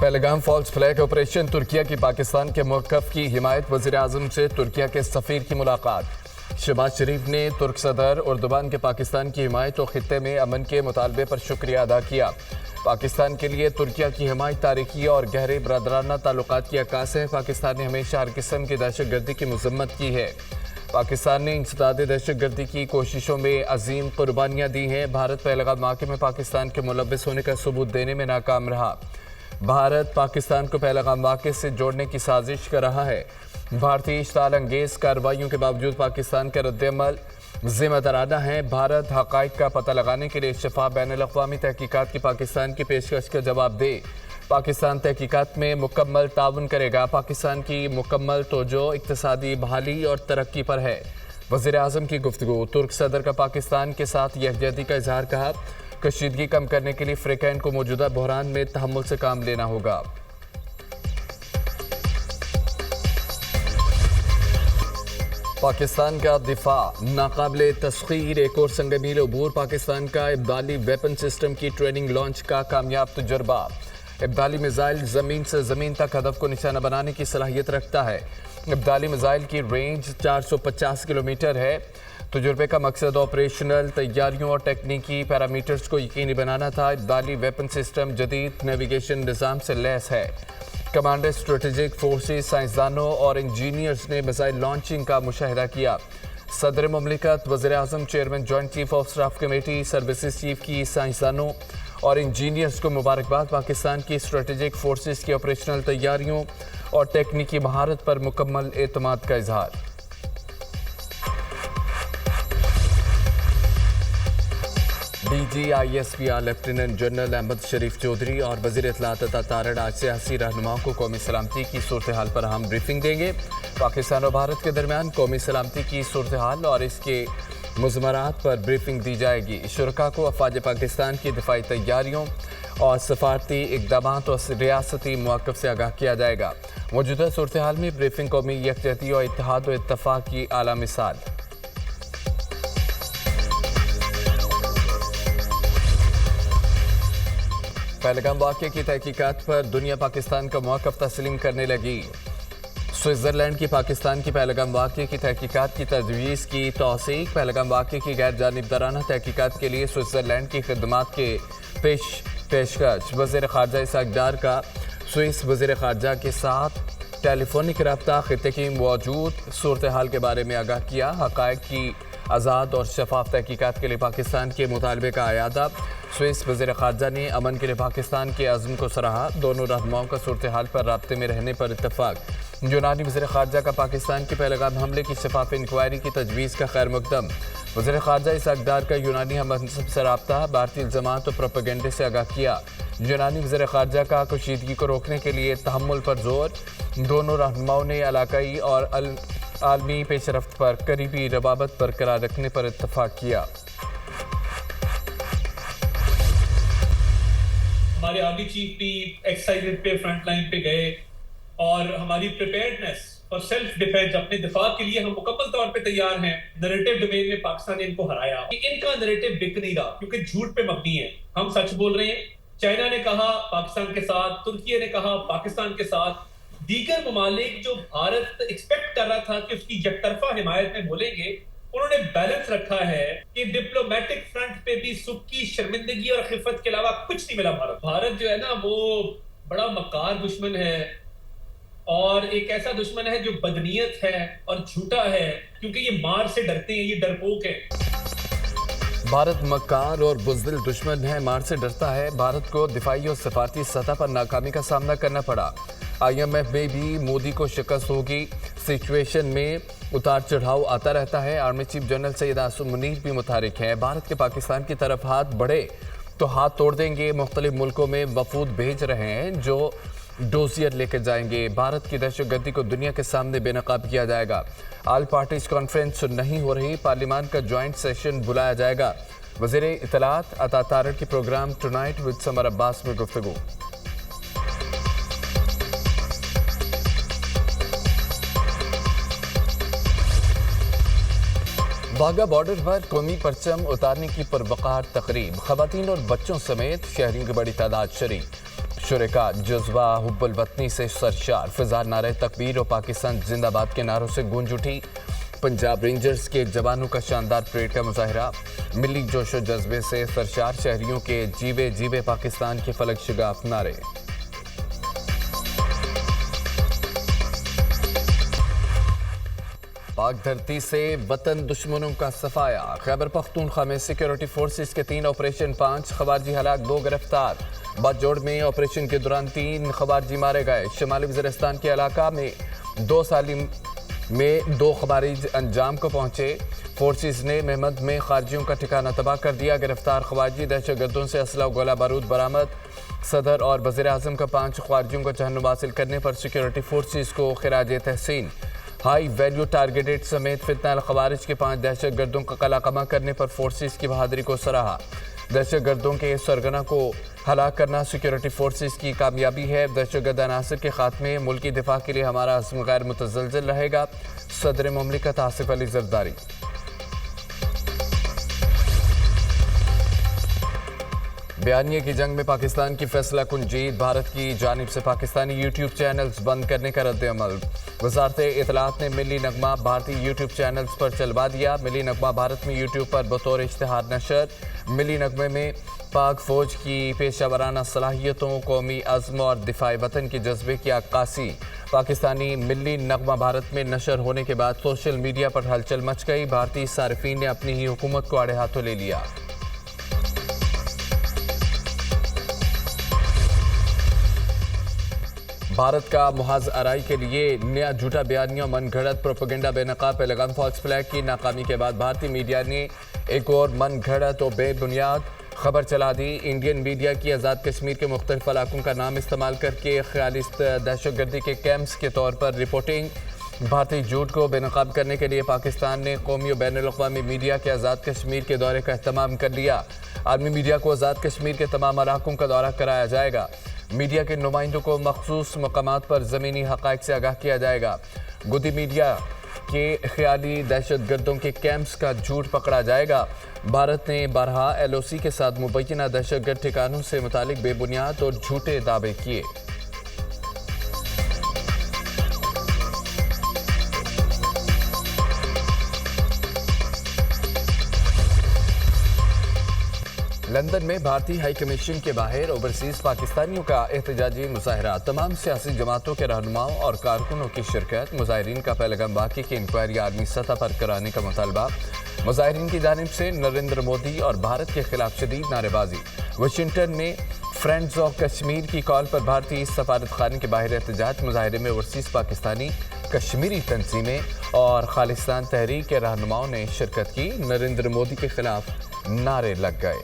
Pahalgam false flag operation Turkiye की पाकिस्तान के मौक़िफ़ की हिमायत। वज़ीर-ए-आज़म से तुर्किया के सफ़ीर की मुलाकात। शहबाज शरीफ ने तुर्क सदर एर्दोगान के पाकिस्तान की हिमायत और ख़ित्ते में अमन के मुतालबे पर शुक्रिया अदा किया। पाकिस्तान के लिए तुर्किया की हिमायत तारीख़ी और गहरे बरदराना ताल्लुकात की अक्कास है। पाकिस्तान ने हमेशा हर किस्म की दहशतगर्दी की मज़म्मत की है। पाकिस्तान ने इंसदाद दहशतगर्दी की कोशिशों में अजीम कुर्बानियाँ दी हैं। भारत पहलगाम वाक़े में पाकिस्तान के मुलव्विस होने का सबूत देने में नाकाम रहा। भारत पाकिस्तान को पहलगाम वाक़े से जोड़ने की साजिश कर रहा है। भारतीय इश्ताल अंगेज़ कार्रवाइयों के बावजूद पाकिस्तान का रद्द-ए-अमल ज़िम्मेदाराना है। भारत हक़ाइक़ का पता लगाने के लिए शफ़ाफ़ बैनुल-अक़वामी तहक़ीक़ात की पाकिस्तान की पेशकश का जवाब दे। पाकिस्तान तहक़ीक़ात में मुकम्मल ताउन करेगा। पाकिस्तान की मुकम्मल तवज्जो इक़्तिसादी बहाली और तरक्की पर है। वज़ीर-ए-आज़म की गुफ्तगू। तुर्क सदर का पाकिस्तान के साथ यकजहती का इज़हार। कहा, कशीदगी कम करने के लिए अफ़्रीकैन को मौजूदा बहरान में तहम्मुल से काम लेना होगा। पाकिस्तान का दिफा नाकाबिले तस्ख़ीर। एक और संग-मील अबूर। पाकिस्तान का इब्दाली वेपन सिस्टम की ट्रेनिंग लॉन्च का कामयाब तजुर्बा। इब्दाली मिसाइल ज़मीन से ज़मीन तक हदफ को निशाना बनाने की सलाहियत रखता है। इब्दाली मिसाइल की रेंज 450 किलोमीटर है। तजुर्बे का मकसद ऑपरेशनल तैयारियों और टेक्निकी पैरामीटर्स को यकीनी बनाना था। इब्दाली वेपन सिस्टम जदीद नेविगेशन निज़ाम से लैस है। कमांडर स्ट्रेटेजिक फोर्सेस, साइंसदानों और इंजीनियर्स ने मिसाइल लॉन्चिंग का मुशाहिदा किया। सदर मुमलिकत, वज़ीर-ए-आज़म, chairman joint chief of staff committee, services chief की साइंसदानों और इंजीनियर्स को मुबारकबाद। पाकिस्तान की स्ट्रेटेजिक फोर्सेस की ऑपरेशनल तैयारियों और टेक्निकी महारत पर मुकम्मल एतमाद का इजहार। DGISPR लेफ्टिनेंट जनरल अहमद शरीफ चौधरी और वज़ीर इत्तलात अता तारड़ आज सियासी रहनुमाओं को कौमी सलामती की सूरत हाल पर अहम ब्रीफिंग देंगे। पाकिस्तान और भारत के दरमियान कौमी सलामती की सूरत हाल और इसके मुज़मरात पर ब्रीफिंग दी जाएगी। शुरका को अफ़वाज पाकिस्तान की दिफाई तैयारियों और सफारती इक़दामात और रियासती मौक़िफ़ से आगाह किया जाएगा। मौजूदा सूरत हाल में ब्रीफिंग कौमी यकजहती और इत्तेहाद व इत्तफ़ाक़ की आला मिसाल। पहलगाम वाक़े की तहक़ीक़ात पर दुनिया पाकिस्तान का मौक़िफ़ तस्लीम करने लगी। स्विट्ज़रलैंड की पाकिस्तान की पहलगाम वाक़े की तहक़ीक़ात की तजवीज़ की तौसीक़। पहलगाम वाक़े की गैर जानिबदाराना तहक़ीक़ात के लिए स्विट्ज़रलैंड की खिदमात के पेशकश। वज़ीर ख़ारजा इसहाक़ डार का स्विस वज़ीर ख़ारजा के साथ टेलीफोनिक रब्ता। ख़ित्ते की मौजूद सूरत हाल के बारे में आगाह किया। हक़ाइक़ की आज़ाद और शफ़ाफ़ तहक़ीक़ात के लिए पाकिस्तान के मुतालबे का अयादा। स्विस वज़ीर ख़ारजा ने अमन के लिए पाकिस्तान के अज़्म को सराहा। दोनों रहनुमाओं का सूरत हाल पर राब्ते में रहने पर इत्तफ़ाक़। यूनानी वज़ीर ख़ारजा का पाकिस्तान के पहलगाम हमले की शफ़ाफ़ इंक्वायरी की तजवीज़ का खैर मक़दम। वज़ीर ख़ारजा इसहाक़ डार का यूनानी हममनसब से रब्ता। भारतीय इल्ज़ामात और प्रोपेगेंडे से आगाह किया। यूनानी वज़ीर ख़ारजा का कशीदगी को रोकने के लिए तहम्मुल पर जोर। दोनों रहनुमाओं ने इलाक़ाई और आलमी पेशरफ्त पर करीबी रवाबत बरकरार रखने पर इत्तफ़ाक़ किया। हमारे आर्मी चीफ भी एक्साइटेड पे फ्रंट लाइन पे गए और हमारी प्रिपेयर्डनेस और सेल्फ डिफेंस, अपने दिफा के लिए हम मुकम्मल तौर पे तैयार हैं। नैरेटिव डोमेन में पाकिस्तान ने इनको हराया। इनका नैरेटिव बिक नहीं रहा क्योंकि झूठ पे मबनी है। हम सच बोल रहे हैं। चाइना ने कहा पाकिस्तान के साथ, तुर्की ने कहा पाकिस्तान के साथ। दीगर ममालिक जो भारत एक्सपेक्ट कर रहा था कि उसकी यकतरफा हिमायत में बोलेंगे, उन्होंने बैलेंस रखा है कि डिप्लोमेटिक फ्रंट पे भी सुख की शर्मिंदगी और खिफत के अलावा कुछ नहीं मिला। भारत जो है ना, वो बड़ा मक्कार दुश्मन है और एक ऐसा दुश्मन है जो बदनीयत है और झूठा है, क्योंकि ये मार से डरते हैं, ये डरपोक है। भारत मक्कार और बुज़दिल दुश्मन है, मार से डरता है। भारत को दिफाई और सफारती सतह पर नाकामी का सामना करना पड़ा। IMF में भी मोदी को शिकस्त होगी। सिचुएशन में उतार चढ़ाव आता रहता है। Army chief general Syed Asim Munir भी मुतहरिक हैं। भारत के पाकिस्तान की तरफ हाथ बढ़े तो हाथ तोड़ देंगे। मुख्तलिफ मुल्कों में वफूद भेज रहे हैं जो डोजियर लेकर जाएंगे। भारत की दहशतगर्दी को दुनिया के सामने बेनकाब किया जाएगा। ऑल पार्टीज कॉन्फ्रेंस नहीं हो रही। पार्लियामान का जॉइंट सेशन बुलाया जाएगा। वज़ीर इत्तलात अता तारड़ की programme tonight with Samar Abbas में गुफ्तगू। वाघा बॉर्डर पर कौमी परचम उतारने की पुरवकार तकरीब। ख़वातीन और बच्चों समेत शहरियों की बड़ी तादाद शरीक। شرکا جذبہ حب الوطنی سے سرشار، فضا نعرہ تکبیر اور پاکستان زندہ باد کے نعروں سے گونج اٹھی۔ پنجاب رینجرز کے جوانوں کا شاندار پریڈ کا مظاہرہ، ملی جوش و جذبے سے سرشار، شہریوں کے جیوے جیوے پاکستان کے فلک شگاف نعرے۔ پاک دھرتی سے وطن دشمنوں کا صفایا، خیبر پختونخوا میں سیکیورٹی فورسز کے 3 آپریشن، 5 خوارجی ہلاک، 2 گرفتار۔ باجوڑ میں آپریشن کے دوران 3 خوارجی مارے گئے۔ شمالی وزیرستان کے علاقہ میں 2 سالم میں 2 خوارج انجام کو پہنچے۔ فورسز نے محمد میں خارجیوں کا ٹھکانہ تباہ کر دیا۔ گرفتار خوارجی دہشت گردوں سے اسلحہ و گولہ بارود برآمد۔ صدر اور وزیر اعظم کا 5 خوارجیوں کا جہنم حاصل کرنے پر سیکیورٹی فورسز کو خراج تحسین۔ ہائی ویلیو ٹارگیٹڈ سمیت فتنہ الخوارج کے 5 دہشت گردوں کا قلع قمع کرنے پر فورسز کی بہادری کو سراہا۔ دہشت گردوں کے سرغنہ کو ہلاک کرنا سیکیورٹی فورسز کی کامیابی ہے۔ دہشت گرد عناصر کے خاتمے، ملکی دفاع کے لیے ہمارا عزم غیر متزلزل رہے گا، صدر مملکت آصف علی زرداری۔ بیانیے کی جنگ میں پاکستان کی فیصلہ کن جیت، بھارت کی جانب سے پاکستانی یوٹیوب چینلز بند کرنے کا رد عمل۔ وزارت اطلاعات نے ملی نغمہ بھارتی یوٹیوب چینلز پر چلوا دیا۔ ملی نغمہ بھارت میں یوٹیوب پر بطور اشتہار نشر۔ ملی نغمے میں پاک فوج کی پیشہ ورانہ صلاحیتوں، قومی عزم اور دفاع وطن کے جذبے کی عکاسی۔ پاکستانی ملی نغمہ بھارت میں نشر ہونے کے بعد سوشل میڈیا پر ہلچل مچ گئی۔ بھارتی صارفین نے اپنی ہی حکومت کو آڑے ہاتھوں لے لیا۔ بھارت کا محاذ آرائی کے لیے نیا جھوٹا بیانیہ، من گھڑت پروپیگنڈا بے نقاب پیغام فالس فلیگ کی ناکامی کے بعد بھارتی میڈیا نے ایک اور من گھڑت اور بے بنیاد خبر چلا دی۔ انڈین میڈیا کی آزاد کشمیر کے مختلف علاقوں کا نام استعمال کر کے خیالست دہشت گردی کے کیمپس کے طور پر رپورٹنگ۔ بھارتی جھوٹ کو بے نقاب کرنے کے لیے پاکستان نے قومی و بین الاقوامی میڈیا کے آزاد کشمیر کے دورے کا اہتمام کر لیا۔ عالمی میڈیا کو آزاد کشمیر کے تمام علاقوں کا دورہ کرایا جائے گا۔ میڈیا کے نمائندوں کو مخصوص مقامات پر زمینی حقائق سے آگاہ کیا جائے گا۔ گودی میڈیا کے خیالی دہشت گردوں کے کیمپس کا جھوٹ پکڑا جائے گا۔ بھارت نے بارہا ایل او سی کے ساتھ مبینہ دہشت گرد ٹھکانوں سے متعلق بے بنیاد اور جھوٹے دعوے کیے۔ لندن میں بھارتی ہائی کمیشن کے باہر اوورسیز پاکستانیوں کا احتجاجی مظاہرہ، تمام سیاسی جماعتوں کے رہنماؤں اور کارکنوں کی شرکت۔ مظاہرین کا پہلگام واقعے کی انکوائری عالمی سطح پر کرانے کا مطالبہ۔ مظاہرین کی جانب سے نریندر مودی اور بھارت کے خلاف شدید نعرے بازی۔ واشنگٹن میں فرینڈز آف کشمیر کی کال پر بھارتی سفارت خانے کے باہر احتجاج۔ مظاہرے میں اوورسیز پاکستانی، کشمیری تنظیمیں اور خالصتان تحریک کے رہنماؤں نے شرکت کی۔ نریندر مودی کے خلاف نعرے لگ گئے۔